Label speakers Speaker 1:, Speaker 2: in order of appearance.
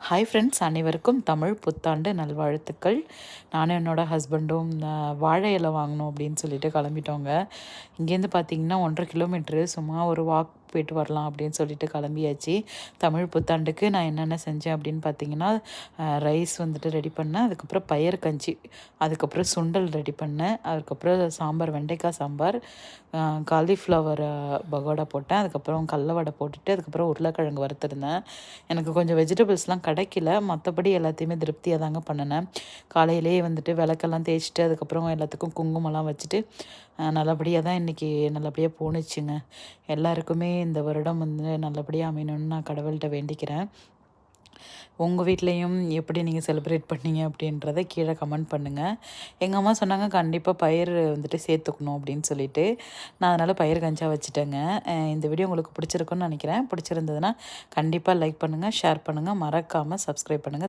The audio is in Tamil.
Speaker 1: ஹாய் ஃப்ரெண்ட்ஸ், அனைவருக்கும் தமிழ் புத்தாண்டு நல்வாழ்த்துக்கள். நானும் என்னோடய ஹஸ்பண்டும் வாழை இலை வாங்கணும் அப்படின்னு சொல்லிட்டு கிளம்பிட்டோங்க. இங்கேருந்து பார்த்தீங்கன்னா 1.5 கிலோமீட்ரு, சும்மா ஒரு வாக் போயிட்டு வரலாம் அப்படின்னு சொல்லிட்டு கிளம்பியாச்சு. தமிழ் புத்தாண்டுக்கு நான் என்னென்ன செஞ்சேன் அப்படின்னு பார்த்தீங்கன்னா, ரைஸ் வந்துட்டு ரெடி பண்ணேன். அதுக்கப்புறம் பயறு கஞ்சி, அதுக்கப்புறம் சுண்டல் ரெடி பண்ணேன். அதுக்கப்புறம் சாம்பார், வெண்டைக்காய் சாம்பார், காலிஃப்ளவர் பகோடா போட்டேன். அதுக்கப்புறம் கடல வடை போட்டுட்டு, அதுக்கப்புறம் உருளைக்கிழங்கு வறுத்துருந்தேன். எனக்கு கொஞ்சம் வெஜிடபிள்ஸ்லாம் கிடைக்கல, மற்றபடி எல்லாத்தையுமே திருப்தியாக தாங்க பண்ணினேன். காலையிலேயே வந்துட்டு விளக்கெல்லாம் தேய்ச்சிட்டு, அதுக்கப்புறம் எல்லாத்துக்கும் குங்குமம்லாம் வச்சுட்டு நல்லபடியாக தான் இன்றைக்கி நல்லபடியாக போணுச்சுங்க. எல்லாருக்குமே இந்த வருடம் வந்து நல்லபடியாக அமையணும்னு நான் கடவுள்கிட்ட வேண்டிக்கிறேன். உங்கள் வீட்லேயும் எப்படி நீங்கள் செலிப்ரேட் பண்ணீங்க அப்படின்றத கீழே கமெண்ட் பண்ணுங்கள். எங்கள் அம்மா சொன்னாங்க கண்டிப்பாக பயிர் வந்துட்டு சேர்த்துக்கணும் அப்படின்னு சொல்லிட்டு, நான் அதனால் பயிர் கஞ்சா வச்சுட்டேங்க. இந்த வீடியோ உங்களுக்கு பிடிச்சிருக்குன்னு நினைக்கிறேன். பிடிச்சிருந்ததுன்னா கண்டிப்பாக லைக் பண்ணுங்கள், ஷேர் பண்ணுங்கள், மறக்காமல் சப்ஸ்கிரைப் பண்ணுங்கள்.